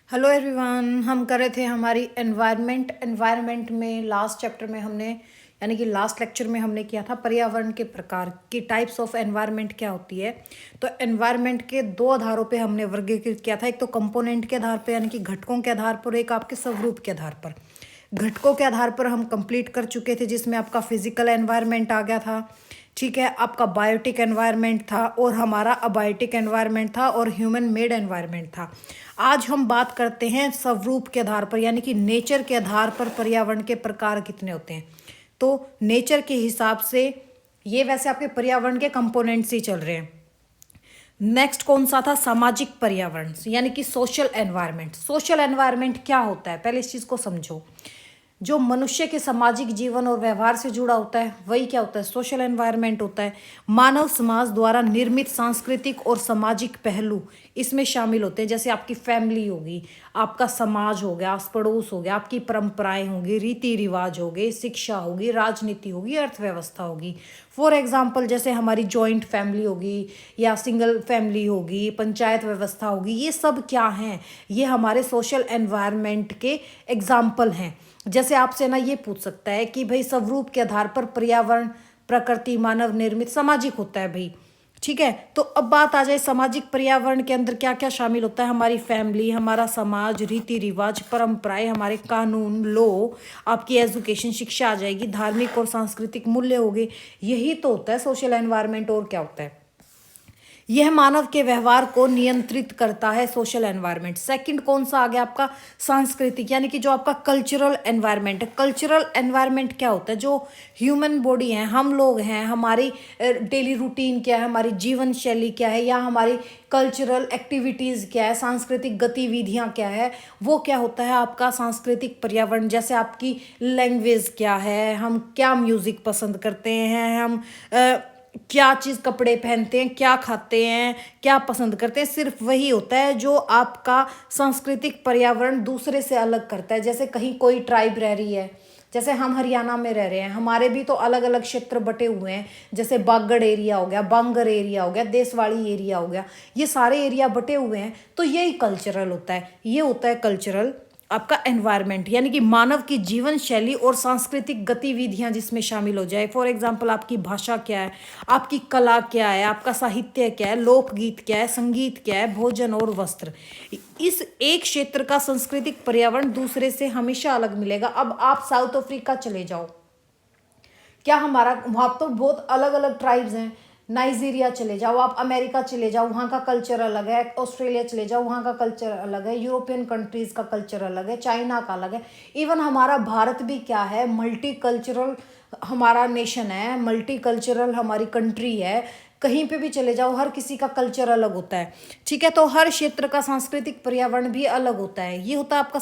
Hello everyone. हम कर रहे थे हमारी एनवायरनमेंट में लास्ट चैप्टर में हमने यानी कि लास्ट लेक्चर में हमने किया था पर्यावरण के प्रकार की टाइप्स ऑफ एनवायरनमेंट क्या होती है। तो एनवायरनमेंट के दो आधारों पे हमने वर्गीकृत किया था, एक तो कंपोनेंट के आधार पर यानी कि घटकों के आधार पर, एक आपके स्वरूप के आधार पर। घटकों के आधार पर हम कंप्लीट कर चुके थे जिसमें आपका फिजिकल एनवायरनमेंट आ गया था, ठीक है, आपका बायोटिक एनवायरनमेंट था और हमारा अबायोटिक एनवायरनमेंट था और ह्यूमन मेड एनवायरनमेंट था। आज हम बात करते हैं स्वरूप के आधार पर यानी कि नेचर के आधार पर पर्यावरण के प्रकार कितने होते हैं। तो नेचर के हिसाब से ये वैसे आपके पर्यावरण के कंपोनेंट्स ही चल रहे हैं। नेक्स्ट कौन सा था? सामाजिक पर्यावरण यानी कि सोशल एनवायरनमेंट। सोशल एनवायरनमेंट क्या होता है, पहले इस चीज को समझो। जो मनुष्य के सामाजिक जीवन और व्यवहार से जुड़ा होता है वही क्या होता है? सोशल एनवायरनमेंट होता है। मानव समाज द्वारा निर्मित सांस्कृतिक और सामाजिक पहलू इसमें शामिल होते हैं, जैसे आपकी फैमिली होगी, आपका समाज हो गया, आस पड़ोस हो गया, आपकी परंपराएं होंगी, रीति रिवाज हो गए, शिक्षा होगी, राजनीति होगी, अर्थव्यवस्था होगी। फॉर एग्जाम्पल जैसे हमारी जॉइंट फैमिली होगी या सिंगल फैमिली होगी, पंचायत व्यवस्था होगी, ये सब क्या हैं? ये हमारे सोशल एनवायरनमेंट के एग्जाम्पल हैं। जैसे आपसे ना ये पूछ सकता है कि भाई स्वरूप के आधार पर पर्यावरण प्रकृति मानव निर्मित सामाजिक होता है भाई, ठीक है। तो अब बात आ जाए सामाजिक पर्यावरण के अंदर क्या क्या शामिल होता है। हमारी फैमिली, हमारा समाज, रीति रिवाज, परंपराएं, हमारे कानून, लॉ, आपकी एजुकेशन, शिक्षा आ जाएगी, धार्मिक और सांस्कृतिक मूल्य हो गए। यही तो होता है सोशल एनवायरनमेंट। और क्या होता है? यह मानव के व्यवहार को नियंत्रित करता है, सोशल एनवायरनमेंट। सेकंड कौन सा आ गया आपका? सांस्कृतिक यानी कि जो आपका कल्चरल एनवायरनमेंट है। कल्चरल एनवायरनमेंट क्या होता है? जो ह्यूमन बॉडी है, हम लोग हैं, हमारी डेली रूटीन क्या है, हमारी जीवन शैली क्या है, या हमारी कल्चरल एक्टिविटीज़ क्या है, सांस्कृतिक गतिविधियाँ क्या है, वो क्या होता है आपका सांस्कृतिक पर्यावरण। जैसे आपकी लैंग्वेज क्या है, हम क्या म्यूज़िक पसंद करते हैं, हम क्या चीज़ कपड़े पहनते हैं, क्या खाते हैं, क्या पसंद करते हैं, सिर्फ वही होता है जो आपका सांस्कृतिक पर्यावरण दूसरे से अलग करता है। जैसे कहीं कोई ट्राइब रह रही है, जैसे हम हरियाणा में रह रहे हैं, हमारे भी तो अलग अलग क्षेत्र बटे हुए हैं। जैसे बागड़ एरिया हो गया, बांगर एरिया हो गया, देसवाड़ी एरिया हो गया, ये सारे एरिया बटे हुए हैं। तो यही कल्चरल होता है, ये होता है कल्चरल आपका एनवायरनमेंट यानी कि मानव की जीवन शैली और सांस्कृतिक गतिविधियां जिसमें शामिल हो जाए। फॉर एग्जांपल आपकी भाषा क्या है, आपकी कला क्या है, आपका साहित्य क्या है, लोकगीत क्या है, संगीत क्या है, भोजन और वस्त्र। इस एक क्षेत्र का सांस्कृतिक पर्यावरण दूसरे से हमेशा अलग मिलेगा। अब आप साउथ अफ्रीका चले जाओ, क्या हमारा वहाँ तो बहुत अलग अलग ट्राइब्स हैं। नाइजीरिया चले जाओ आप, अमेरिका चले जाओ, वहाँ का कल्चर अलग है। ऑस्ट्रेलिया चले जाओ, वहाँ का कल्चर अलग है। यूरोपियन कंट्रीज़ का कल्चर अलग है, चाइना का अलग है। इवन हमारा भारत भी क्या है, मल्टी कल्चरल हमारा नेशन है, मल्टी कल्चरल हमारी कंट्री है। कहीं पे भी चले जाओ, हर किसी का कल्चर अलग होता है, ठीक है। तो हर क्षेत्र का सांस्कृतिक पर्यावरण भी अलग होता है। ये होता है आपका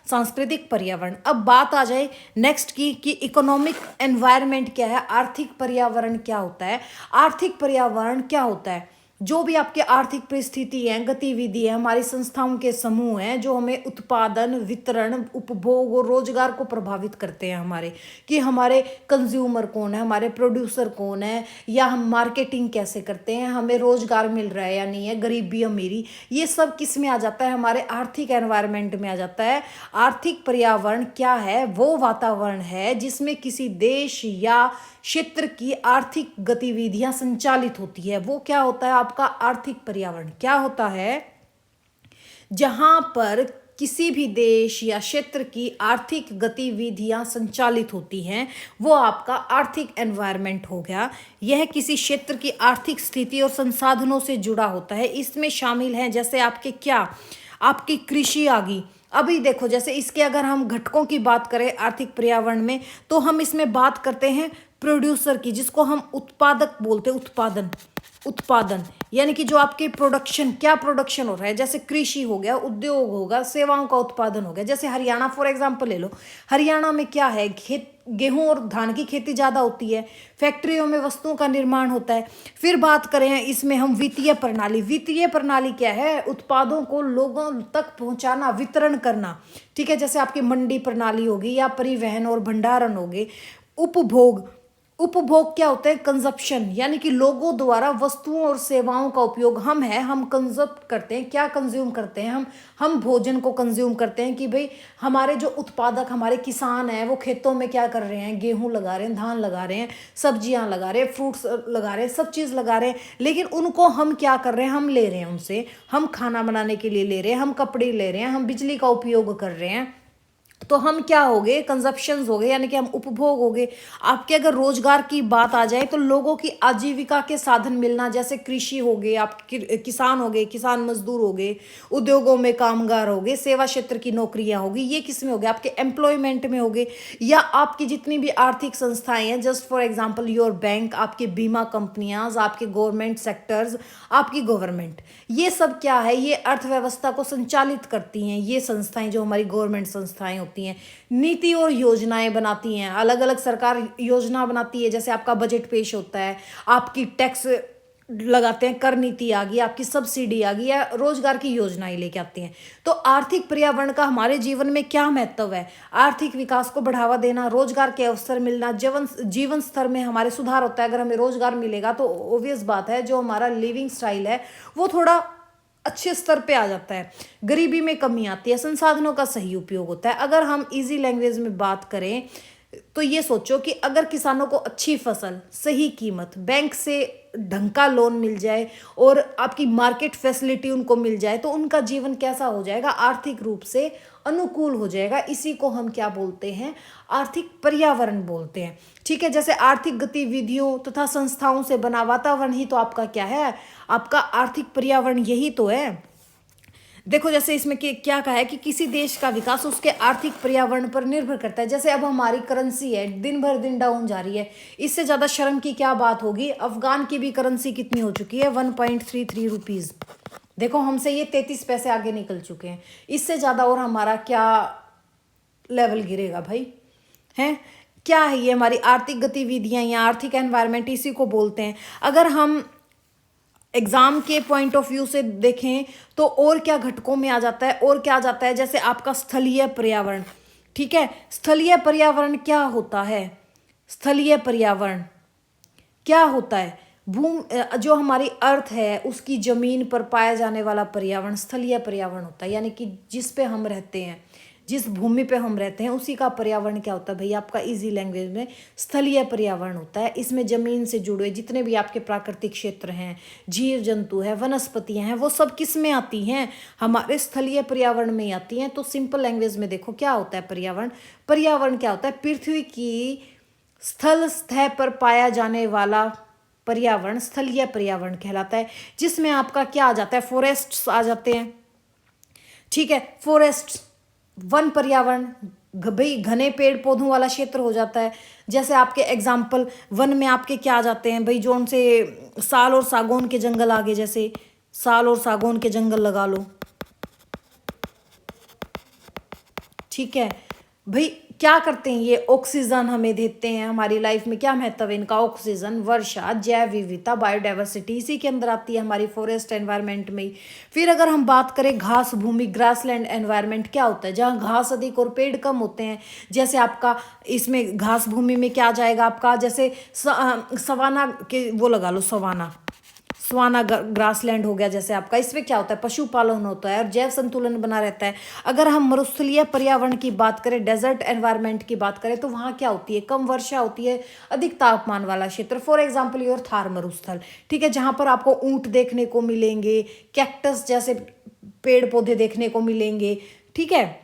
सांस्कृतिक पर्यावरण। अब बात आ जाए नेक्स्ट की कि इकोनॉमिक एनवायरनमेंट क्या है, आर्थिक पर्यावरण क्या होता है। आर्थिक पर्यावरण क्या होता है? जो भी आपके आर्थिक परिस्थिति है, गतिविधि है, हमारी संस्थाओं के समूह हैं जो हमें उत्पादन, वितरण, उपभोग और रोजगार को प्रभावित करते हैं। हमारे कि हमारे कंज्यूमर कौन है, हमारे प्रोड्यूसर कौन है, या हम मार्केटिंग कैसे करते हैं, हमें रोजगार मिल रहा है या नहीं है, गरीबी अमीरी, ये सब किस में आ जाता है? हमारे आर्थिक एनवायरनमेंट में आ जाता है। आर्थिक पर्यावरण क्या है? वो वातावरण है जिसमें किसी देश या क्षेत्र की आर्थिक गतिविधियां संचालित होती है। वो क्या होता है आपका आर्थिक पर्यावरण? क्या होता है? जहां पर किसी भी देश या क्षेत्र की आर्थिक गतिविधियां संचालित होती हैं, वो आपका आर्थिक एनवायरनमेंट हो गया। यह किसी क्षेत्र की आर्थिक स्थिति और संसाधनों से जुड़ा होता है। इसमें शामिल हैं जैसे आपके क्या, आपकी कृषि आ गई। अभी देखो, जैसे इसके अगर हम घटकों की बात करें आर्थिक पर्यावरण में, तो हम इसमें बात करते हैं प्रोड्यूसर की, जिसको हम उत्पादक बोलते हैं। उत्पादन यानी कि जो आपके प्रोडक्शन, क्या प्रोडक्शन हो रहा है, जैसे कृषि हो गया, उद्योग होगा, सेवाओं का उत्पादन हो गया। जैसे हरियाणा फॉर एग्जांपल ले लो, हरियाणा में क्या है, गेहूं और धान की खेती ज़्यादा होती है, फैक्ट्रियों में वस्तुओं का निर्माण होता है। फिर बात करें इसमें हम वित्तीय प्रणाली। वित्तीय प्रणाली क्या है? उत्पादों को लोगों तक पहुंचाना, वितरण करना, ठीक है। जैसे आपकी मंडी प्रणाली होगी या परिवहन और भंडारण होगी। उपभोग, उपभोग क्या होता है? कंजप्शन, यानी कि लोगों द्वारा वस्तुओं और सेवाओं का उपयोग। हम कंजप्ट करते हैं। क्या कंज्यूम करते हैं? हम भोजन को कंज्यूम करते हैं कि भाई हमारे जो उत्पादक, हमारे किसान हैं, वो खेतों में क्या कर रहे हैं? गेहूं लगा रहे हैं, धान लगा रहे हैं, सब्जियां लगा रहे हैं, फ्रूट्स लगा रहे हैं, सब चीज़ लगा रहे हैं। लेकिन उनको हम क्या कर रहे हैं? हम ले रहे हैं उनसे, हम खाना बनाने के लिए ले रहे हैं, हम कपड़े ले रहे हैं, हम बिजली का उपयोग कर रहे हैं। तो हम क्या हो गए? कंजप्शंस हो गए, यानी कि हम उपभोग हो गए। आपके अगर रोजगार की बात आ जाए तो लोगों की आजीविका के साधन मिलना, जैसे कृषि हो गए, आप किसान हो गए, किसान मजदूर हो गए, उद्योगों में कामगार हो गए, सेवा क्षेत्र की नौकरियां होगी, ये किस में हो गए? आपके एम्प्लॉयमेंट में हो गए। या आपकी जितनी भी आर्थिक संस्थाएं हैं, just for example your bank, आपकी बीमा कंपनियां, आपके गवर्नमेंट सेक्टर्स, आपकी गवर्नमेंट, ये सब क्या है? ये अर्थव्यवस्था को संचालित करती हैं। ये संस्थाएं जो हमारी गवर्नमेंट संस्थाएं होती हैं, नीति और योजनाएं बनाती हैं। अलग अलग सरकार योजना बनाती है, जैसे आपका बजट पेश होता है, आपकी टैक्स लगाते हैं, कर नीति आ गई, आपकी सब्सिडी आ गई, या रोजगार की योजनाएं लेके आती हैं। तो आर्थिक पर्यावरण का हमारे जीवन में क्या महत्व है? आर्थिक विकास को बढ़ावा देना, रोजगार के अवसर मिलना, जीवन स्तर में हमारे सुधार होता है। अगर हमें रोजगार मिलेगा तो ऑब्वियस बात है, जो हमारा लिविंग स्टाइल है वो थोड़ा अच्छे स्तर पे आ जाता है, गरीबी में कमी आती है, संसाधनों का सही उपयोग होता है। अगर हम इजी लैंग्वेज में बात करें तो ये सोचो कि अगर किसानों को अच्छी फसल, सही कीमत, बैंक से ढंग का लोन मिल जाए और आपकी मार्केट फैसिलिटी उनको मिल जाए, तो उनका जीवन कैसा हो जाएगा? आर्थिक रूप से अनुकूल हो जाएगा। इसी को हम क्या बोलते हैं? आर्थिक पर्यावरण बोलते हैं। ठीक है, जैसे आर्थिक गतिविधियों तथा संस्थाओं से बना वातावरण ही तो आपका क्या है? आपका आर्थिक पर्यावरण यही तो है। देखो, जैसे इसमें क्या कहा है कि किसी देश का विकास उसके आर्थिक पर्यावरण पर निर्भर करता है। जैसे अब हमारी करेंसी है, दिन भर दिन डाउन जा रही है, इससे ज़्यादा शर्म की क्या बात होगी? अफगान की भी करेंसी कितनी हो चुकी है? 1.33 रुपीज़। देखो, हमसे ये 33 पैसे आगे निकल चुके हैं। इससे ज़्यादा और हमारा क्या लेवल गिरेगा भाई? हैं? क्या है ये? हमारी आर्थिक गतिविधियां या आर्थिक एनवायरनमेंट, इसी को बोलते हैं। अगर हम एग्जाम के पॉइंट ऑफ व्यू से देखें तो और क्या घटकों में आ जाता है? और क्या आ जाता है? जैसे आपका स्थलीय पर्यावरण। ठीक है, स्थलीय पर्यावरण क्या होता है? स्थलीय पर्यावरण क्या होता है? जो हमारी अर्थ है उसकी जमीन पर पाया जाने वाला पर्यावरण स्थलीय पर्यावरण होता है। यानी कि जिस पे हम रहते हैं, जिस भूमि पे हम रहते हैं, उसी का पर्यावरण क्या होता है भैया? आपका इजी लैंग्वेज में स्थलीय पर्यावरण होता है। इसमें जमीन से जुड़े जितने भी आपके प्राकृतिक क्षेत्र हैं, जीव जंतु है, वनस्पतियां हैं, वो सब किस में आती हैं? हमारे स्थलीय पर्यावरण में ही आती हैं। तो सिंपल लैंग्वेज में देखो क्या होता है पर्यावरण? पर्यावरण क्या होता है? पृथ्वी की स्थल सतह पर पाया जाने वाला पर्यावरण स्थलीय पर्यावरण कहलाता है। जिसमें आपका क्या आ जाता है? फॉरेस्ट्स आ जाते हैं। ठीक है, फॉरेस्ट वन पर्यावरण, भाई घने पेड़ पौधों वाला क्षेत्र हो जाता है। जैसे आपके एग्जाम्पल वन में आपके क्या आ जाते हैं भाई? जो उनसे साल और सागौन के जंगल आगे, जैसे साल और सागौन के जंगल लगा लो। ठीक है भाई, क्या करते हैं ये? ऑक्सीजन हमें देते हैं। हमारी लाइफ में क्या महत्व है इनका? ऑक्सीजन, वर्षा, जैव विविधता, बायोडाइवर्सिटी इसी के अंदर आती है, हमारी फॉरेस्ट एनवायरनमेंट में ही। फिर अगर हम बात करें घास भूमि, ग्रासलैंड एनवायरनमेंट क्या होता है? जहाँ घास अधिक और पेड़ कम होते हैं। जैसे आपका इसमें घास भूमि में क्या आ जाएगा आपका? जैसे सवाना के वो लगा लो, सवाना ग्रासलैंड हो गया जैसे आपका। इसमें क्या होता है? पशुपालन होता है और जैव संतुलन बना रहता है। अगर हम मरुस्थलीय पर्यावरण की बात करें, डेजर्ट एनवायरनमेंट की बात करें, तो वहाँ क्या होती है? कम वर्षा होती है, अधिक तापमान वाला क्षेत्र। फॉर एग्जाम्पल योर थार मरुस्थल। ठीक है, जहाँ पर आपको ऊंट देखने को मिलेंगे, कैक्टस जैसे पेड़ पौधे देखने को मिलेंगे। ठीक है,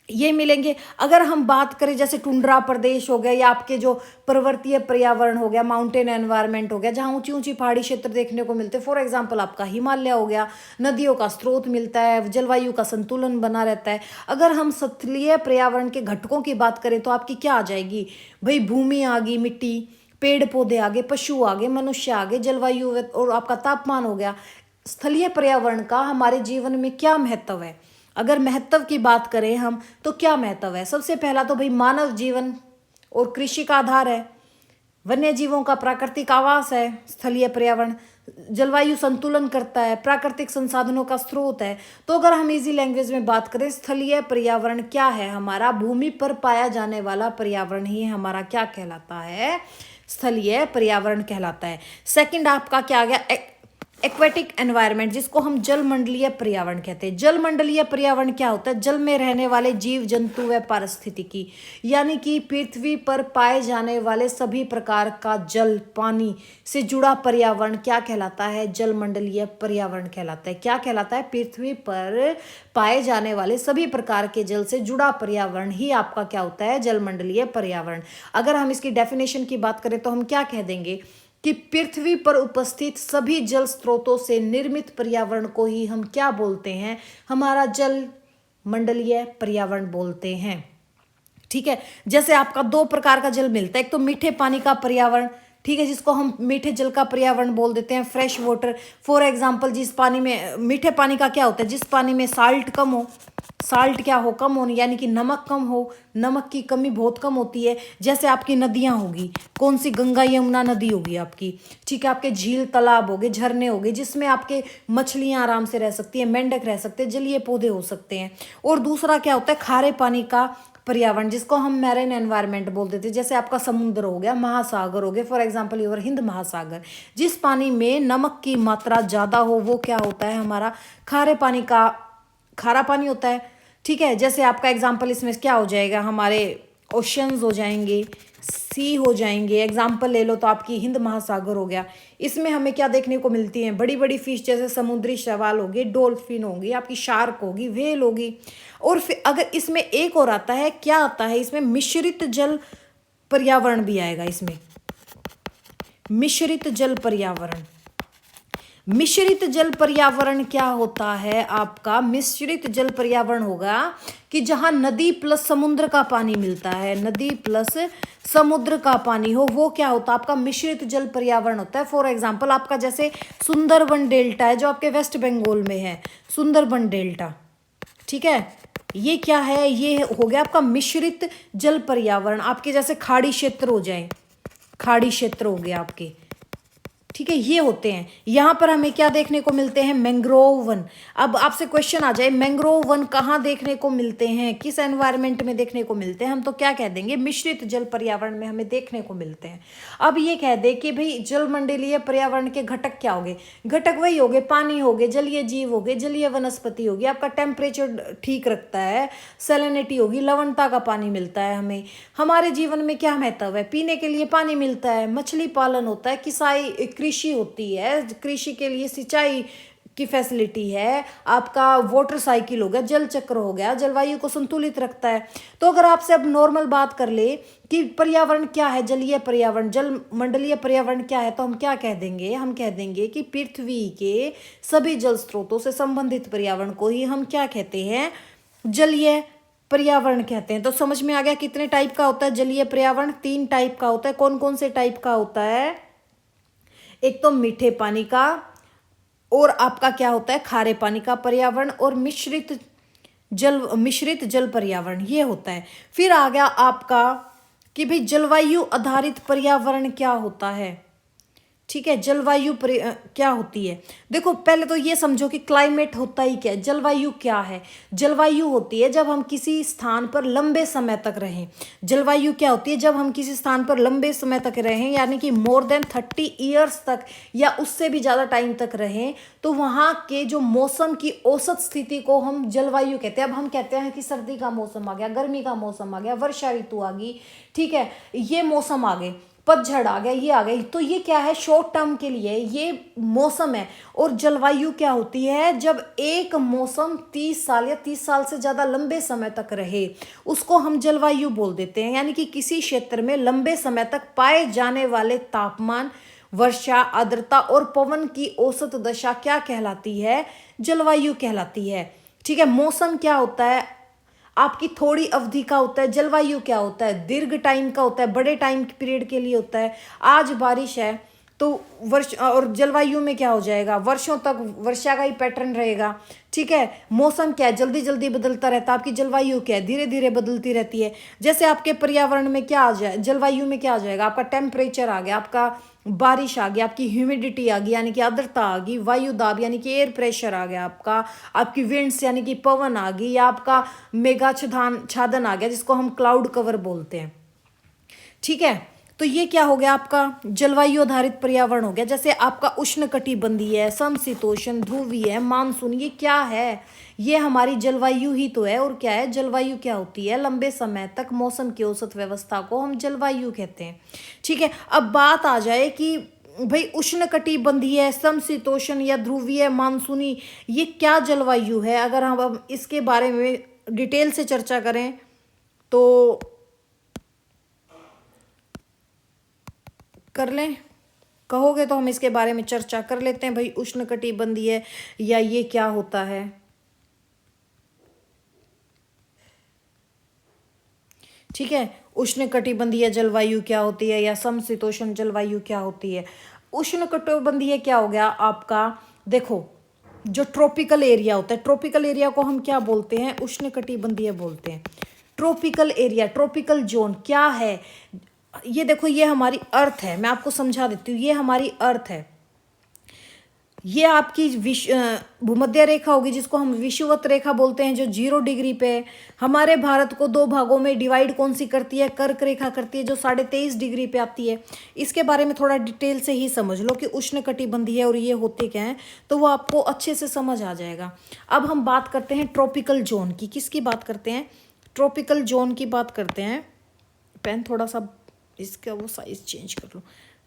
ये मिलेंगे। अगर हम बात करें जैसे टुंड्रा प्रदेश हो गया, या आपके जो पर्वतीय पर्यावरण हो गया, माउंटेन एनवायरनमेंट हो गया, जहाँ ऊंची ऊंची पहाड़ी क्षेत्र देखने को मिलते हैं। फॉर एग्जांपल आपका हिमालय हो गया, नदियों का स्रोत मिलता है, जलवायु का संतुलन बना रहता है। अगर हम स्थलीय पर्यावरण के घटकों की बात करें तो आपकी क्या आ जाएगी भाई? भूमि आ गई, मिट्टी, पेड़ पौधे आ गए, पशु आ गए, मनुष्य आ गए, जलवायु और आपका तापमान हो गया। स्थलीय पर्यावरण का हमारे जीवन में क्या महत्व है? अगर महत्व की बात करें हम तो क्या महत्व है? सबसे पहला तो भाई मानव जीवन और कृषि का आधार है, वन्य जीवों का प्राकृतिक आवास है स्थलीय पर्यावरण, जलवायु संतुलन करता है, प्राकृतिक संसाधनों का स्रोत है। तो अगर हम इजी लैंग्वेज में बात करें, स्थलीय पर्यावरण क्या है? हमारा भूमि पर पाया जाने वाला पर्यावरण ही हमारा क्या कहलाता है? स्थलीय पर्यावरण कहलाता है। सेकंड आपका क्या आ गया, एक्वेटिक एनवायरनमेंट, जिसको हम जलमंडलीय पर्यावरण कहते हैं। जलमंडलीय पर्यावरण क्या होता है, जल में रहने वाले जीव जंतु व पारिस्थितिकी, यानी कि पृथ्वी पर पाए जाने वाले सभी प्रकार का जल, पानी से जुड़ा पर्यावरण क्या कहलाता है, जलमंडलीय पर्यावरण कहलाता है। क्या कहलाता है, पृथ्वी पर पाए जाने वाले सभी प्रकार के जल से जुड़ा पर्यावरण ही आपका क्या होता है, जलमंडलीय पर्यावरण। अगर हम इसकी डेफिनेशन की बात करें तो हम क्या कह देंगे कि पृथ्वी पर उपस्थित सभी जल स्रोतों से निर्मित पर्यावरण को ही हम क्या बोलते हैं, हमारा जल मंडलीय पर्यावरण बोलते हैं। ठीक है, जैसे आपका दो प्रकार का जल मिलता है, एक तो मीठे पानी का पर्यावरण, ठीक है, जिसको हम मीठे जल का पर्यावरण बोल देते हैं, फ्रेश वाटर। फॉर एग्जांपल, जिस पानी में, मीठे पानी का क्या होता है, जिस पानी में साल्ट कम हो, साल्ट क्या हो, कम होनी, यानी कि नमक कम हो, नमक की कमी बहुत कम होती है। जैसे आपकी नदियां होगी, कौन सी, गंगा यमुना नदी होगी आपकी, ठीक है, आपके झील तालाब होगे, झरने होगे, जिसमें आपके मछलियां आराम से रह सकती है, मेंढक रह सकते हैं, जलीय पौधे हो सकते हैं। और दूसरा क्या होता है, खारे पानी का पर्यावरण, जिसको हम मैरीन एनवायरनमेंट बोल देते हैं। जैसे आपका समुद्र हो गया, महासागर हो गए, फॉर एग्जांपल योर हिंद महासागर, जिस पानी में नमक की मात्रा ज़्यादा हो वो क्या होता है, हमारा खारे पानी का, खारा पानी होता है। ठीक है, जैसे आपका एग्जांपल इसमें क्या हो जाएगा, हमारे ओशंस हो जाएंगे, सी हो जाएंगे। एग्जाम्पल ले लो तो आपकी हिंद महासागर हो गया, इसमें हमें क्या देखने को मिलती हैं, बड़ी बड़ी फिश, जैसे समुद्री शैवाल होगी, डॉल्फिन होगी, आपकी शार्क होगी, व्हेल होगी। और फिर अगर इसमें एक और आता है, क्या आता है इसमें, मिश्रित जल पर्यावरण भी आएगा इसमें, मिश्रित जल पर्यावरण। मिश्रित जल पर्यावरण क्या होता है आपका, मिश्रित जल पर्यावरण होगा कि जहां नदी प्लस समुद्र का पानी मिलता है, नदी प्लस समुद्र का पानी हो, वो क्या होता है आपका, मिश्रित जल पर्यावरण होता है। फॉर एग्जांपल आपका जैसे सुंदरबन डेल्टा है, जो आपके वेस्ट बंगाल में है, सुंदरबन डेल्टा, ठीक है, ये क्या है, ये हो गया आपका मिश्रित जल पर्यावरण। आपके जैसे खाड़ी क्षेत्र हो जाए, खाड़ी क्षेत्र हो गया आपके, ठीक है, ये होते हैं। यहां पर हमें क्या देखने को मिलते हैं, मैंग्रोव वन। अब आपसे क्वेश्चन आ जाए, मैंग्रोव वन कहाँ देखने को मिलते हैं, किस एनवायरनमेंट में देखने को मिलते हैं, हम तो क्या कह देंगे, मिश्रित जल पर्यावरण में हमें देखने को मिलते हैं। अब ये कह दे कि भाई जलमंडलीय पर्यावरण के घटक क्या होंगे, घटक वही होंगे, पानी होगे, जलीय जीव होगे, जलीय वनस्पति होगी, आपका टेम्परेचर ठीक रखता है, सैलिनिटी होगी, लवणता का पानी मिलता है हमें। हमारे जीवन में क्या महत्व है, पीने के लिए पानी मिलता है, मछली पालन होता है, किसाई कृषि होती है, कृषि के लिए सिंचाई की फैसिलिटी है, आपका वाटर साइकिल हो गया, जल चक्र हो गया, जलवायु को संतुलित रखता है। तो अगर आपसे अब नॉर्मल बात कर ले कि पर्यावरण क्या है, जलीय पर्यावरण, जल मंडलीय पर्यावरण क्या है, तो हम क्या कह देंगे, हम कह देंगे कि पृथ्वी के सभी जल स्रोतों से संबंधित पर्यावरण को ही हम क्या कहते हैं, जलीय पर्यावरण कहते हैं। तो समझ में आ गया कितने टाइप का होता है जलीय पर्यावरण, 3 टाइप का होता है। कौन कौन से टाइप का होता है, एक तो मीठे पानी का, और आपका क्या होता है, खारे पानी का पर्यावरण, और मिश्रित जल पर्यावरण ये होता है। फिर आ गया आपका कि भाई जलवायु आधारित पर्यावरण क्या होता है, ठीक है, जलवायु क्या होती है। देखो पहले तो ये समझो कि क्लाइमेट होता ही क्या है, जलवायु क्या है। जलवायु होती है जब हम किसी स्थान पर लंबे समय तक रहें। जलवायु क्या होती है, जब हम किसी स्थान पर लंबे समय तक रहें, यानी कि मोर देन 30 ईयर्स तक या उससे भी ज़्यादा टाइम तक रहें, तो वहाँ के जो मौसम की औसत स्थिति को हम जलवायु कहते हैं। अब हम कहते हैं कि सर्दी का मौसम आ गया, गर्मी का मौसम आ गया, वर्षा ऋतु आ गई, ठीक है, ये मौसम आ गए, पतझड़ आ गया, ये आ गई, तो ये क्या है, शॉर्ट टर्म के लिए ये मौसम है। और जलवायु क्या होती है, जब एक मौसम 30 साल या 30 साल से ज़्यादा लंबे समय तक रहे, उसको हम जलवायु बोल देते हैं। यानी कि किसी क्षेत्र में लंबे समय तक पाए जाने वाले तापमान, वर्षा, आर्द्रता और पवन की औसत दशा क्या कहलाती है, जलवायु कहलाती है। ठीक है, मौसम क्या होता है, आपकी थोड़ी अवधि का होता है। जलवायु क्या होता है, दीर्घ टाइम का होता है, बड़े टाइम पीरियड के लिए होता है। आज बारिश है तो वर्ष, और जलवायु में क्या हो जाएगा, वर्षों तक वर्षा का ही पैटर्न रहेगा। ठीक है, मौसम क्या है, जल्दी जल्दी बदलता रहता है। आपकी जलवायु क्या है, धीरे धीरे बदलती रहती है। जैसे आपके पर्यावरण में क्या आ जाए, जलवायु में क्या आ जाएगा, आपका टेम्परेचर आ गया, आपका बारिश आ गई, आपकी ह्यूमिडिटी आ गई यानी कि आर्द्रता आ गई, वायु दाब यानी कि एयर प्रेशर आ गया आपका, आपकी विंड्स यानी कि पवन आ गई, या आपका मेघाच्छादन आ गया जिसको हम क्लाउड कवर बोलते हैं। ठीक है, तो ये क्या हो गया, आपका जलवायु आधारित पर्यावरण हो गया। जैसे आपका उष्णकटिबंधीय है, समशीतोष्ण, ध्रुवीय है, मानसून, ये क्या है, ये हमारी जलवायु ही तो है। और क्या है जलवायु, क्या होती है, लंबे समय तक मौसम की औसत व्यवस्था को हम जलवायु कहते हैं। ठीक है, अब बात आ जाए कि भाई उष्णकटिबंधीय, समशीतोष्ण या ध्रुवीय, मानसूनी, ये क्या जलवायु है। अगर हम अब इसके बारे में डिटेल से चर्चा करें तो कर लें, कहोगे तो हम इसके बारे में चर्चा कर लेते हैं। भाई उष्णकटिबंधीय या ये क्या होता है। ठीक है, उष्णकटिबंधीय जलवायु क्या होती है या समशीतोष्ण जलवायु क्या होती है। उष्णकटिबंधीय क्या हो गया आपका, देखो जो ट्रॉपिकल एरिया होता है, ट्रॉपिकल एरिया को हम क्या बोलते हैं, उष्णकटिबंधीय बोलते हैं। ट्रॉपिकल एरिया, ट्रॉपिकल जोन क्या है, ये देखो ये हमारी अर्थ है, मैं आपको समझा देती हूँ। ये हमारी अर्थ है, ये आपकी भूमध्य रेखा होगी जिसको हम विषुवत रेखा बोलते हैं, जो 0 डिग्री पे है। हमारे भारत को 2 भागों में डिवाइड कौन सी करती है, कर्क रेखा करती है, जो 23.5 डिग्री पे आती है। इसके बारे में थोड़ा डिटेल से ही समझ लो कि उष्णकटिबंधीय है और ये होते क्या हैं, तो वो आपको अच्छे से समझ आ जाएगा। अब हम बात करते हैं ट्रॉपिकल जोन की। किसकी बात करते हैं, ट्रॉपिकल जोन की बात करते हैं। पेन थोड़ा सा इसका वो साइज चेंज कर लो।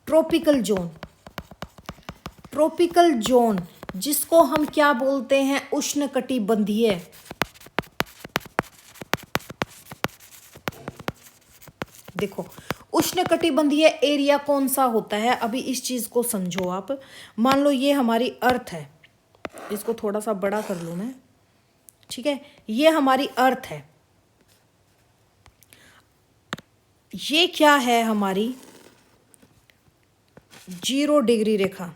ट्रॉपिकल जोन, ट्रॉपिकल जोन जिसको हम क्या बोलते हैं, उष्णकटिबंधीय। देखो उष्णकटिबंधीय एरिया कौन सा होता है, अभी इस चीज को समझो आप। मान लो ये हमारी अर्थ है, इसको थोड़ा सा बड़ा कर लूं मैं। ठीक है, ये हमारी अर्थ है, ये क्या है हमारी 0 डिग्री रेखा।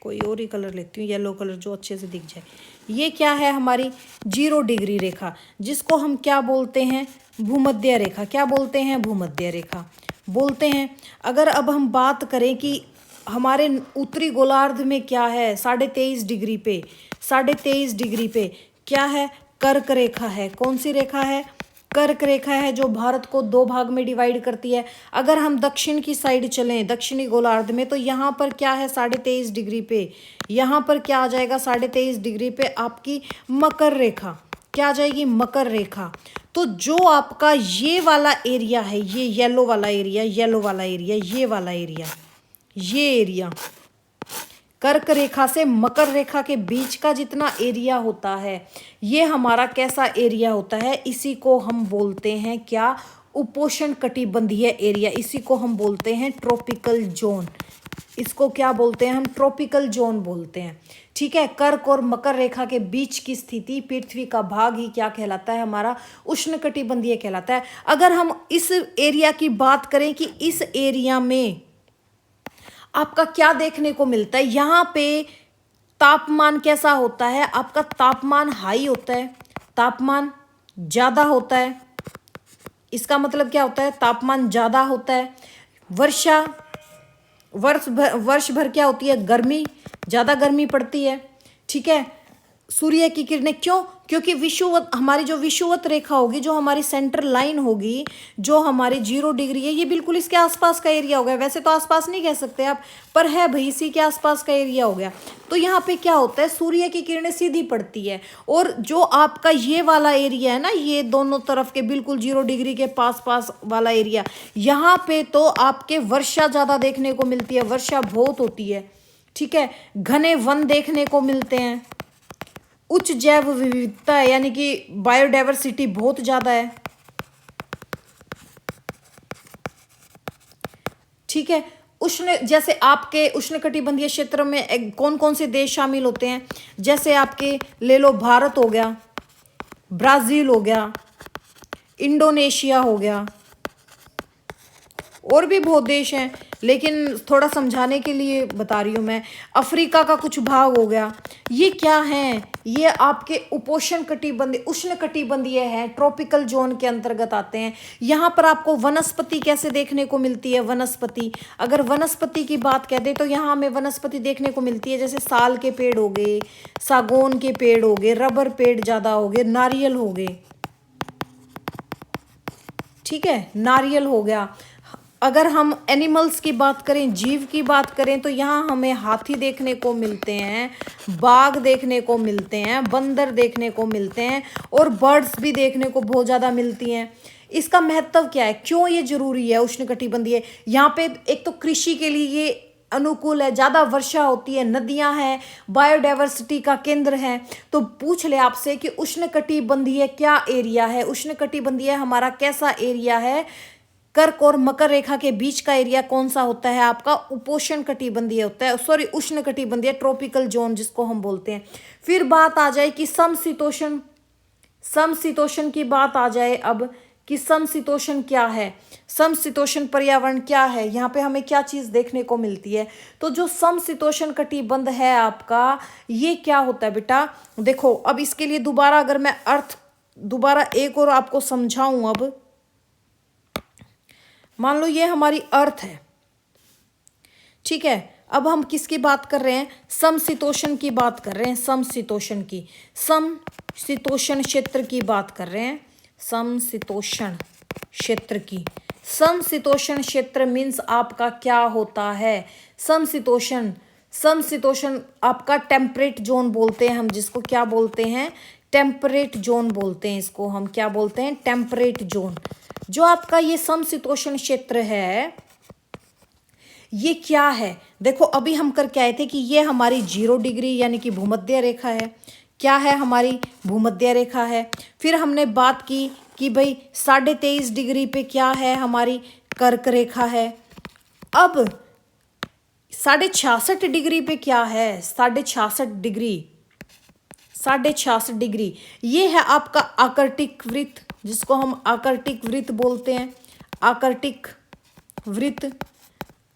कोई और ही कलर लेती हूँ, येलो कलर जो अच्छे से दिख जाए। ये क्या है हमारी 0 डिग्री रेखा, जिसको हम क्या बोलते हैं, भूमध्य रेखा। क्या बोलते हैं, भूमध्य रेखा बोलते हैं। अगर अब हम बात करें कि हमारे उत्तरी गोलार्ध में क्या है, 23.5 डिग्री पे, 23.5 डिग्री पे क्या है, कर्क रेखा है। कौन सी रेखा है, कर्क रेखा है, जो भारत को 2 भाग में डिवाइड करती है। अगर हम दक्षिण की साइड चलें, दक्षिणी गोलार्ध में, तो यहाँ पर क्या है 23.5 डिग्री पे, यहाँ पर क्या आ जाएगा 23.5 डिग्री पे आपकी मकर रेखा। क्या आ जाएगी, मकर रेखा। तो जो आपका ये वाला एरिया है, ये येलो वाला एरिया, येलो वाला एरिया, ये वाला एरिया, ये एरिया कर्क रेखा से मकर रेखा के बीच का जितना एरिया होता है, ये हमारा कैसा एरिया होता है, इसी को हम बोलते हैं क्या, उपोष्ण कटिबंधीय एरिया। इसी को हम बोलते हैं ट्रॉपिकल जोन। इसको क्या बोलते हैं हम, ट्रॉपिकल जोन बोलते हैं। ठीक है, कर्क और मकर रेखा के बीच की स्थिति पृथ्वी का भाग ही क्या कहलाता है, हमारा उष्णकटिबंधीय कहलाता है। अगर हम इस एरिया की बात करें कि इस एरिया में आपका क्या देखने को मिलता है, यहाँ पे तापमान कैसा होता है, आपका तापमान हाई होता है, तापमान ज़्यादा होता है। इसका मतलब क्या होता है, तापमान ज़्यादा होता है। वर्ष भर क्या होती है, गर्मी, ज़्यादा गर्मी पड़ती है। ठीक है, सूर्य की किरणें, क्यों, क्योंकि विषुवत, हमारी जो विषुवत रेखा होगी, जो हमारी सेंटर लाइन होगी, जो हमारी 0 डिग्री है, ये बिल्कुल इसके आसपास का एरिया हो गया। वैसे तो आसपास नहीं कह सकते आप, पर है भाई इसी के आसपास का एरिया हो गया। तो यहाँ पे क्या होता है, सूर्य की किरणें सीधी पड़ती है, और जो आपका ये वाला एरिया है ना, ये दोनों तरफ के बिल्कुल 0 डिग्री के पास पास वाला एरिया, यहाँ पे तो आपके वर्षा ज़्यादा देखने को मिलती है, वर्षा बहुत होती है। ठीक है, घने वन देखने को मिलते हैं, उच्च जैव विविधता है, यानी कि बायोडाइवर्सिटी बहुत ज़्यादा है। ठीक है, जैसे आपके उष्णकटिबंधीय क्षेत्र में कौन कौन से देश शामिल होते हैं, जैसे आपके ले लो, भारत हो गया, ब्राज़ील हो गया, इंडोनेशिया हो गया, और भी बहुत देश हैं, लेकिन थोड़ा समझाने के लिए बता रही हूँ मैं। अफ्रीका का कुछ भाग हो गया। ये क्या हैं, ये आपके उष्णकटिबंधीय हैं, ट्रॉपिकल जोन के अंतर्गत आते हैं। यहाँ पर आपको वनस्पति कैसे देखने को मिलती है, वनस्पति, अगर वनस्पति की बात कहते तो यहाँ हमें वनस्पति देखने को मिलती है, जैसे साल के पेड़ हो गए, सागौन के पेड़ हो गए, रबर पेड़ ज़्यादा हो गए, नारियल हो गए। ठीक है, नारियल हो गया, अगर हम एनिमल्स की बात करें, जीव की बात करें, तो यहाँ हमें हाथी देखने को मिलते हैं, बाघ देखने को मिलते हैं, बंदर देखने को मिलते हैं और बर्ड्स भी देखने को बहुत ज़्यादा मिलती हैं। इसका महत्व क्या है, क्यों ये जरूरी है उष्णकटिबंधीय? यहाँ पे एक तो कृषि के लिए ये अनुकूल है, ज़्यादा वर्षा होती है, नदियां हैं, बायोडाइवर्सिटी का केंद्र है। तो पूछ ले आपसे कि उष्णकटिबंधीय क्या एरिया है, उष्णकटिबंधीय हमारा कैसा एरिया है, कर्क और मकर रेखा के बीच का एरिया कौन सा होता है आपका? उपोष्ण कटिबंधीय होता है, सॉरी उष्ण कटिबंधीय, ट्रॉपिकल जोन जिसको हम बोलते हैं। फिर बात आ जाए कि समशीतोष्ण, समशीतोष्ण की बात आ जाए अब कि समशीतोष्ण क्या है, समशीतोष्ण पर्यावरण क्या है, यहाँ पे हमें क्या चीज़ देखने को मिलती है। तो जो समशीतोष्ण कटिबंध है आपका, ये क्या होता है बेटा? देखो अब इसके लिए दोबारा अगर मैं अर्थ दोबारा एक और आपको समझाऊं, अब मान लो ये हमारी अर्थ है, ठीक है। अब हम किसकी बात कर रहे हैं? समशीतोष्ण की बात कर रहे हैं, समशीतोष्ण की, समशीतोष्ण क्षेत्र की बात कर रहे हैं, समशीतोष्ण क्षेत्र की। समशीतोष्ण क्षेत्र मीन्स आपका क्या होता है? समशीतोष्ण, समशीतोष्ण आपका टेम्परेट जोन बोलते हैं हम, जिसको क्या बोलते हैं? टेम्परेट जोन बोलते हैं इसको हम, क्या बोलते हैं? Temperate zone. जो आपका ये समशीतोष्ण क्षेत्र है, ये क्या है? देखो अभी हम करके आए थे कि ये हमारी 0 डिग्री यानी कि भूमध्य रेखा है। क्या है? हमारी भूमध्य रेखा है। फिर हमने बात की कि भाई 23.5 डिग्री पे क्या है? हमारी कर्क रेखा है। अब 66.5 डिग्री पे क्या है? 66.5 डिग्री, 66.5 डिग्री ये है आपका आर्कटिक वृत्त, जिसको हम आर्कटिक वृत्त बोलते हैं, आर्कटिक वृत्त,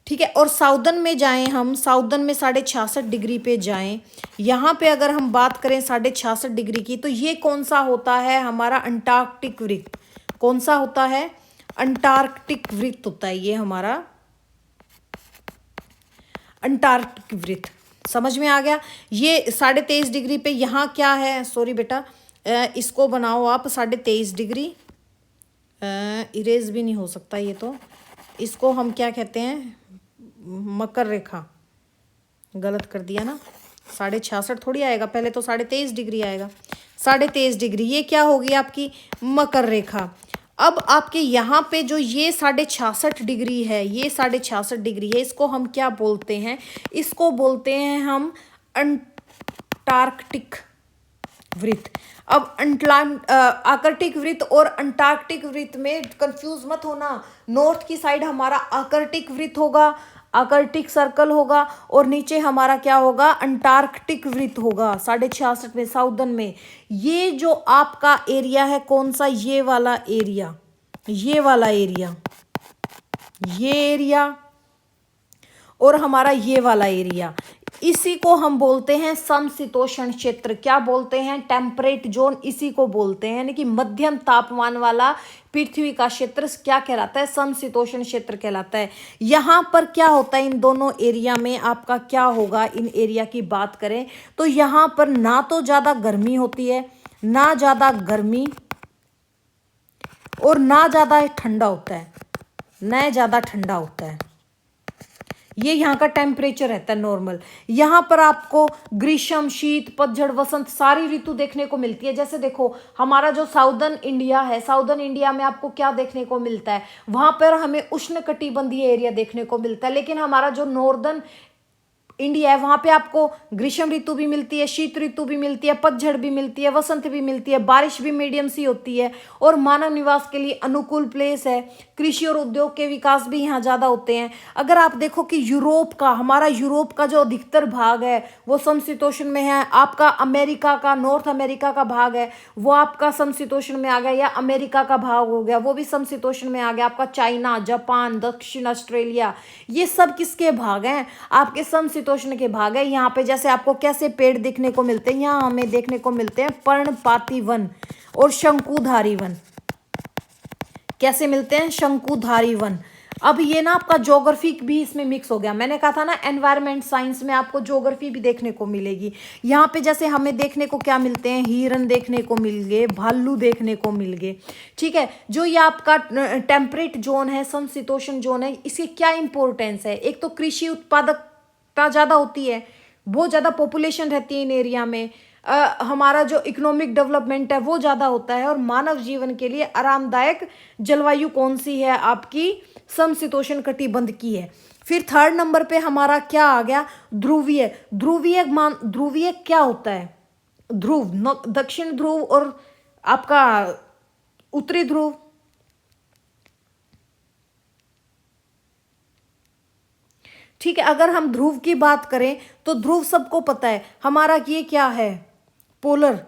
ठीक है। और साउदर्न में जाएं हम, साउदर्न में 66.5 डिग्री पे जाएं, यहाँ पे अगर हम बात करें 66.5 डिग्री की, तो ये कौन सा होता है? हमारा अंटार्कटिक वृत्त। कौन सा होता है? अंटार्कटिक वृत्त होता है ये हमारा अंटार्कटिक वृत्त। समझ में आ गया? ये 23.5 डिग्री पे यहाँ क्या है? सॉरी बेटा, इसको बनाओ आप 23.5 डिग्री, इरेज भी नहीं हो सकता ये तो, इसको हम क्या कहते हैं? मकर रेखा। गलत कर दिया ना, 66.5 थोड़ी आएगा, पहले तो 23.5 डिग्री आएगा। 23.5 डिग्री ये क्या होगी? आपकी मकर रेखा। अब आपके यहाँ पे जो ये 66.5 डिग्री है, ये 66.5 डिग्री है, इसको हम क्या बोलते हैं? इसको बोलते हैं हम अंटार्कटिक वृत्त। अब आर्कटिक वृत्त और अंटार्कटिक वृत्त में कंफ्यूज मत होना। नॉर्थ की साइड हमारा आर्कटिक वृत्त होगा, आर्कटिक सर्कल होगा, और नीचे हमारा क्या होगा? अंटार्कटिक वृत्त होगा 66.5 में, साउदर्न में। ये जो आपका एरिया है कौन सा? ये वाला एरिया, ये वाला एरिया, ये एरिया और हमारा ये वाला एरिया, इसी को हम बोलते हैं समशीतोष्ण क्षेत्र। क्या बोलते हैं? टेम्परेट जोन इसी को बोलते हैं, यानी कि मध्यम तापमान वाला पृथ्वी का क्षेत्र क्या कहलाता है? समशीतोष्ण क्षेत्र कहलाता है। यहाँ पर क्या होता है? इन दोनों एरिया में आपका क्या होगा? इन एरिया की बात करें तो यहाँ पर ना तो ज़्यादा गर्मी होती है, ना ज़्यादा गर्मी, और ना ज़्यादा ठंडा होता है, ना ज़्यादा ठंडा होता है। ये यहाँ का टेम्परेचर रहता है नॉर्मल। यहाँ पर आपको ग्रीष्म, शीत, पतझड़, वसंत सारी ऋतु देखने को मिलती है। जैसे देखो हमारा जो साउदर्न इंडिया है, साउदर्न इंडिया में आपको क्या देखने को मिलता है? वहाँ पर हमें उष्णकटिबंधीय एरिया देखने को मिलता है। लेकिन हमारा जो नॉर्दर्न इंडिया है वहाँ पे आपको ग्रीष्म ऋतु भी मिलती है, शीत ऋतु भी मिलती है, पतझड़ भी मिलती है, वसंत भी मिलती है, बारिश भी मीडियम सी होती है, और मानव निवास के लिए अनुकूल प्लेस है। कृषि और उद्योग के विकास भी यहाँ ज़्यादा होते हैं। अगर आप देखो कि यूरोप का, हमारा यूरोप का जो अधिकतर भाग है वो समशीतोष्ण में है। आपका अमेरिका का, नॉर्थ अमेरिका का भाग है वो आपका समशीतोष्ण में आ गया, या अमेरिका का भाग हो गया वो भी समशीतोष्ण में आ गया। आपका चाइना, जापान, दक्षिण ऑस्ट्रेलिया, ये सब किसके भाग हैं? आपके समशीतोष्ण के भाग है। यहाँ पे जैसे आपको कैसे पेड़ देखने को मिलते हैं? यहाँ हमें देखने को मिलते हैं पर्णपाती वन और शंकुधारी वन। कैसे मिलते हैं? शंकुधारी वन। अब ये ना आपका ज्योग्राफी भी इसमें मिक्स हो गया। मैंने कहा था ना एनवायरमेंट साइंस में आपको ज्योग्राफी भी देखने को मिलेगी। यहाँ पे जैसे हमें देखने को क्या मिलते हैं, हिरन देखने को मिल गए, भालू देखने को मिल गए, ठीक है। जो ये आपका टेम्परेट जोन है, समशीतोष्ण जोन है, इसकी क्या इंपॉर्टेंस है? एक तो कृषि उत्पादकता ज़्यादा होती है, बहुत ज़्यादा पॉपुलेशन रहती है इन एरिया में, हमारा जो इकोनॉमिक डेवलपमेंट है वो ज़्यादा होता है, और मानव जीवन के लिए आरामदायक जलवायु कौन सी है? आपकी समशीतोष्ण कटिबंध की है। फिर थर्ड नंबर पे हमारा क्या आ गया? ध्रुवीय। ध्रुवीय क्या होता है? ध्रुव, दक्षिण ध्रुव और आपका उत्तरी ध्रुव। ठीक है, अगर हम ध्रुव की बात करें तो ध्रुव सबको पता है हमारा, ये क्या है? पोलर।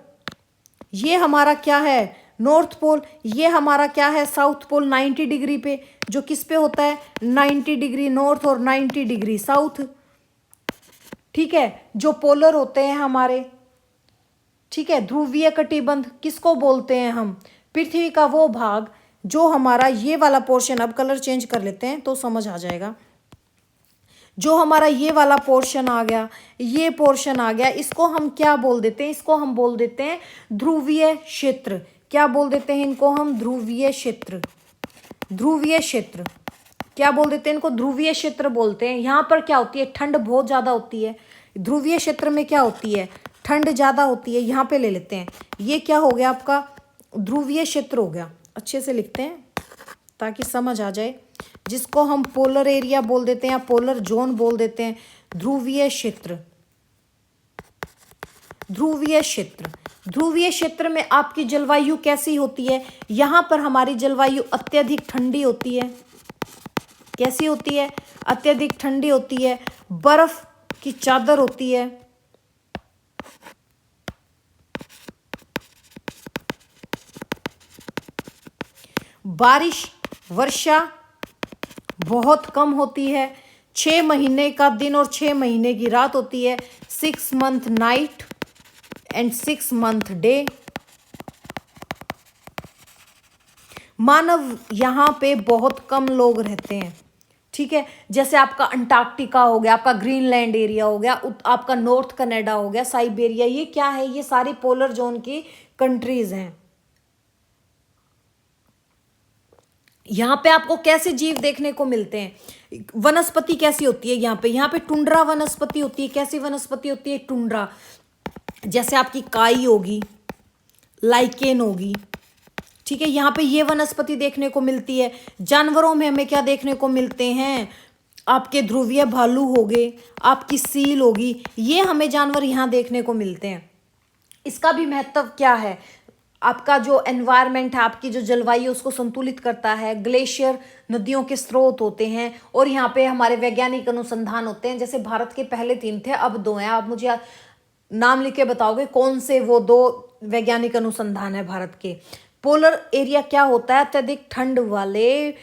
ये हमारा क्या है? North Pole. ये हमारा क्या है? साउथ पोल, 90 डिग्री पे, जो किस पे होता है? 90 डिग्री नॉर्थ और 90 डिग्री साउथ। ठीक है, जो पोलर होते हैं हमारे, ठीक है। ध्रुवीय कटिबंध किसको बोलते हैं हम? पृथ्वी का वो भाग जो हमारा ये वाला पोर्शन, अब कलर चेंज कर लेते हैं तो समझ आ जाएगा। जो हमारा ये वाला पोर्शन आ गया, ये पोर्शन आ गया, इसको हम क्या बोल देते हैं? इसको हम बोल देते हैं ध्रुवीय क्षेत्र। क्या बोल देते हैं इनको हम? ध्रुवीय क्षेत्र। ध्रुवीय क्षेत्र क्या बोल देते हैं इनको? ध्रुवीय क्षेत्र बोलते हैं। यहाँ पर क्या होती है? ठंड बहुत ज़्यादा होती है। ध्रुवीय क्षेत्र में क्या होती है? ठंड ज़्यादा होती है। यहाँ पे ले लेते हैं, ये क्या हो गया आपका? ध्रुवीय क्षेत्र हो गया। अच्छे से लिखते हैं ताकि समझ आ जाए, जिसको हम पोलर एरिया बोल देते हैं या पोलर जोन बोल देते हैं। ध्रुवीय क्षेत्र। ध्रुवीय क्षेत्र। ध्रुवीय क्षेत्र में आपकी जलवायु कैसी होती है? यहाँ पर हमारी जलवायु अत्यधिक ठंडी होती है। कैसी होती है? अत्यधिक ठंडी होती है। बर्फ की चादर होती है। बारिश, वर्षा बहुत कम होती है। 6 महीने का दिन और 6 महीने की रात होती है। 6 month night and 6 month day. मानव यहाँ पे बहुत कम लोग रहते हैं, ठीक है। जैसे आपका अंटार्कटिका हो गया, आपका ग्रीनलैंड एरिया हो गया, आपका नॉर्थ कनाडा हो गया, साइबेरिया, ये क्या है? ये सारी पोलर जोन की कंट्रीज हैं। यहाँ पे आपको कैसे जीव देखने को मिलते हैं? वनस्पति कैसी होती है यहाँ पे? यहाँ पे टुंड्रा वनस्पति होती है। कैसी वनस्पति होती है? टुंड्रा। जैसे आपकी काई होगी, लाइकेन होगी, ठीक है। यहाँ पे ये वनस्पति देखने को मिलती है। जानवरों में हमें क्या देखने को मिलते हैं? आपके ध्रुवीय भालू हो गए, आपकी सील होगी, ये हमें जानवर यहाँ देखने को मिलते हैं। इसका भी महत्व क्या है? आपका जो एनवायरनमेंट है, आपकी जो जलवायु, उसको संतुलित करता है। ग्लेशियर नदियों के स्रोत होते हैं, और यहाँ पे हमारे वैज्ञानिक अनुसंधान होते हैं। जैसे भारत के पहले 3 थे, अब 2 हैं। आप मुझे नाम लिख के बताओगे कौन से वो 2 वैज्ञानिक अनुसंधान है भारत के? पोलर एरिया क्या होता है? अत्यधिक ठंड वाले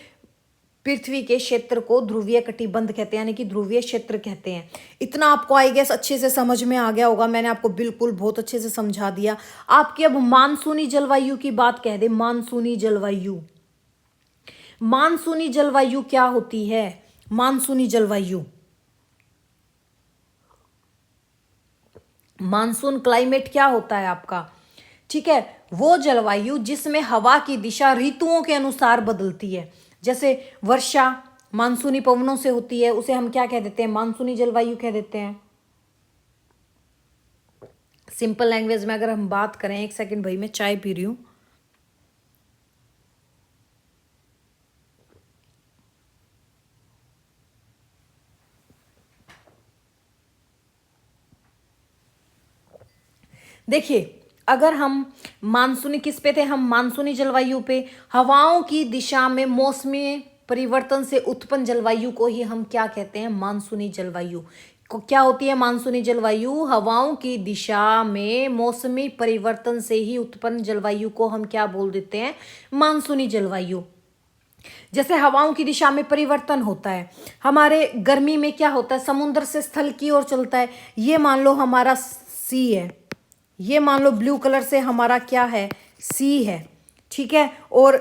पृथ्वी के क्षेत्र को ध्रुवीय कटिबंध कहते हैं, यानी कि ध्रुवीय क्षेत्र कहते हैं। इतना आपको आई गेस अच्छे से समझ में आ गया होगा। मैंने आपको बिल्कुल बहुत अच्छे से समझा दिया। आपकी अब मानसूनी जलवायु की बात कह दे। मानसूनी जलवायु। मानसूनी जलवायु क्या होती है? मानसूनी जलवायु, मानसून क्लाइमेट क्या होता है आपका? ठीक है, वो जलवायु जिसमें हवा की दिशा ऋतुओं के अनुसार बदलती है। जैसे वर्षा मानसूनी पवनों से होती है, उसे हम क्या कह देते हैं? मानसूनी जलवायु कह देते हैं। सिंपल लैंग्वेज में अगर हम बात करें, एक सेकंड भाई, मैं चाय पी रही हूं। देखिए, अगर हम मानसूनी किस पे थे? हम मानसूनी जलवायु पे। हवाओं की दिशा में मौसमी परिवर्तन से उत्पन्न जलवायु को ही हम क्या कहते हैं? मानसूनी जलवायु। क्या होती है मानसूनी जलवायु? हवाओं की दिशा में मौसमी परिवर्तन से ही उत्पन्न जलवायु को हम क्या बोल देते हैं? मानसूनी जलवायु। जैसे हवाओं की दिशा में परिवर्तन होता है, हमारे गर्मी में क्या होता है? समुद्र से स्थल की ओर चलता है। ये मान लो हमारा सी है, ये मान लो ब्लू कलर से हमारा क्या है? सी है, ठीक है। और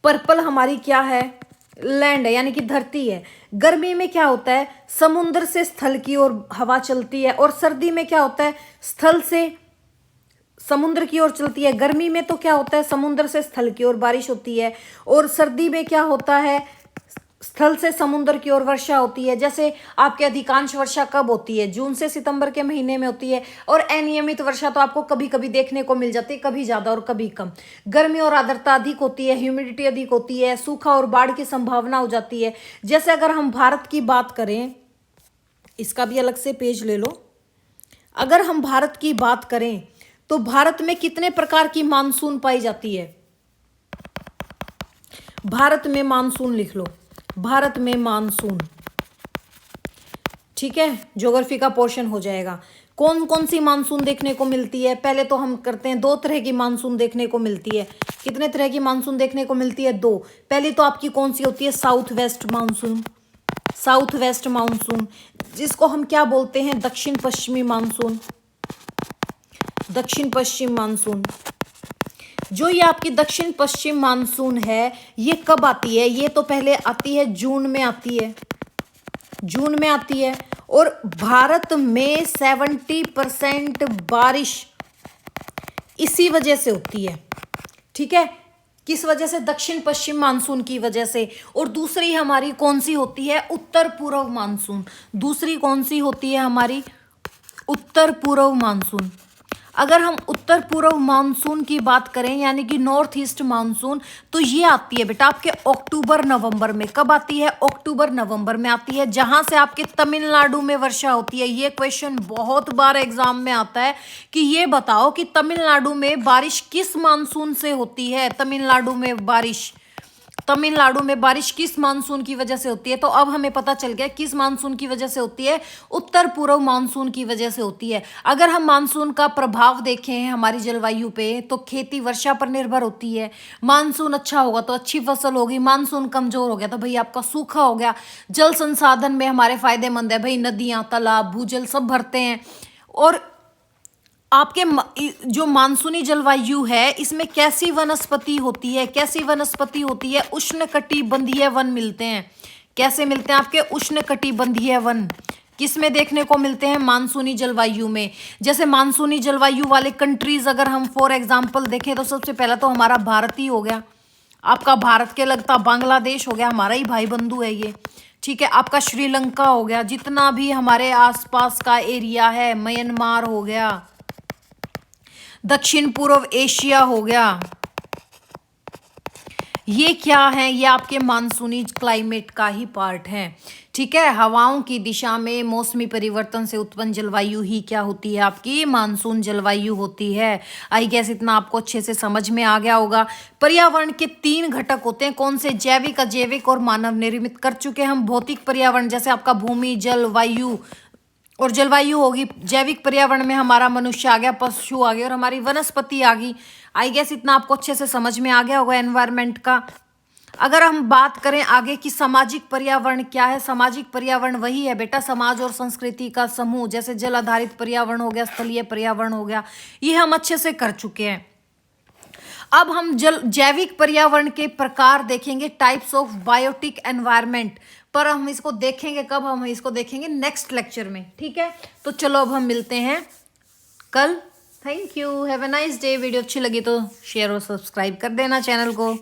पर्पल हमारी क्या है? लैंड है यानी कि धरती है। गर्मी में क्या होता है, समुद्र से स्थल की ओर हवा चलती है, और सर्दी में क्या होता है, स्थल से समुद्र की ओर चलती है। गर्मी में तो क्या होता है, समुद्र से स्थल की ओर बारिश होती है, और सर्दी में क्या होता है, स्थल से समुद्र की ओर वर्षा होती है। जैसे आपके अधिकांश वर्षा कब होती है, जून से सितंबर के महीने में होती है, और अनियमित वर्षा तो आपको कभी कभी देखने को मिल जाती है, कभी ज्यादा और कभी कम। गर्मी और आर्द्रता अधिक होती है, ह्यूमिडिटी अधिक होती है, सूखा और बाढ़ की संभावना हो जाती है। जैसे अगर हम भारत की बात करें, इसका भी अलग से पेज ले लो। अगर हम भारत की बात करें तो भारत में कितने प्रकार की मानसून पाई जाती है, भारत में मानसून लिख लो, भारत में मानसून, ठीक है, ज्योग्राफी का पोर्शन हो जाएगा। कौन कौन सी मानसून देखने को मिलती है, पहले तो हम करते हैं, 2 तरह की मानसून देखने को मिलती है। कितने तरह की मानसून देखने को मिलती है, 2। पहली तो आपकी कौन सी होती है, south west monsoon, south west monsoon, जिसको हम क्या बोलते हैं, दक्षिण पश्चिमी मानसून, दक्षिण पश्चिम मानसून। जो ये आपकी दक्षिण पश्चिम मानसून है, ये कब आती है, ये तो पहले आती है जून में आती है, जून में आती है, और भारत में 70% बारिश इसी वजह से होती है, ठीक है। किस वजह से, दक्षिण पश्चिम मानसून की वजह से। और दूसरी हमारी कौन सी होती है, उत्तर पूर्व मानसून। दूसरी कौन सी होती है हमारी, उत्तर पूर्व मानसून। अगर हम उत्तर पूर्व मानसून की बात करें यानी कि नॉर्थ ईस्ट मानसून, तो ये आती है बेटा आपके अक्टूबर नवंबर में। कब आती है, अक्टूबर नवंबर में आती है, जहां से आपके तमिलनाडु में वर्षा होती है। ये क्वेश्चन बहुत बार एग्जाम में आता है कि ये बताओ कि तमिलनाडु में बारिश किस मानसून से होती है, तमिलनाडु में बारिश, तमिलनाडु में बारिश किस मानसून की वजह से होती है। तो अब हमें पता चल गया किस मानसून की वजह से होती है, उत्तर पूर्व मानसून की वजह से होती है। अगर हम मानसून का प्रभाव देखें हमारी जलवायु पे, तो खेती वर्षा पर निर्भर होती है। मानसून अच्छा होगा तो अच्छी फसल होगी, मानसून कमजोर हो गया तो भाई आपका सूखा हो गया। जल संसाधन में हमारे फायदेमंद है भाई, नदियां, तालाब, भूजल सब भरते हैं। और आपके जो मानसूनी जलवायु है, इसमें कैसी वनस्पति होती है, कैसी वनस्पति होती है, उष्णकटिबंधीय वन मिलते हैं। कैसे मिलते हैं आपके, उष्णकटिबंधीय वन किस में देखने को मिलते हैं, मानसूनी जलवायु में। जैसे मानसूनी जलवायु वाले कंट्रीज अगर हम फॉर एग्जांपल देखें, तो सबसे पहला तो हमारा भारत ही हो गया, आपका भारत के लगता बांग्लादेश हो गया, हमारा ही भाई बंधु है ये, ठीक है। आपका श्रीलंका हो गया, जितना भी हमारे आसपास का एरिया है, म्यांमार हो गया, दक्षिण पूर्व एशिया हो गया, ये क्या है, ये आपके मानसूनी क्लाइमेट का ही पार्ट है, ठीक है। हवाओं की दिशा में मौसमी परिवर्तन से उत्पन्न जलवायु ही क्या होती है, आपकी मानसून जलवायु होती है। आई गेस इतना आपको अच्छे से समझ में आ गया होगा। पर्यावरण के 3 घटक होते हैं, कौन से, जैविक, अजैविक और मानव निर्मित। कर चुके हम भौतिक पर्यावरण, जैसे आपका भूमि, जल, वायु और जलवायु होगी। जैविक पर्यावरण में हमारा मनुष्य आ गया, पशु आ गए और हमारी वनस्पति आ गई। आई गेस इतना आपको अच्छे से समझ में आ गया होगा एनवायरनमेंट का। अगर हम बात करें आगे कि सामाजिक पर्यावरण क्या है, सामाजिक पर्यावरण वही है बेटा समाज और संस्कृति का समूह। जैसे जल आधारित पर्यावरण हो गया, स्थलीय पर्यावरण हो गया, ये हम अच्छे से कर चुके हैं। अब हम जैविक पर्यावरण के प्रकार देखेंगे, टाइप्स ऑफ बायोटिक एनवायरनमेंट। पर हम इसको देखेंगे कब, हम इसको देखेंगे नेक्स्ट लेक्चर में, ठीक है। तो चलो अब हम मिलते हैं कल। Thank you, have a nice day. Video अच्छी लगी तो शेयर और सब्सक्राइब कर देना चैनल को।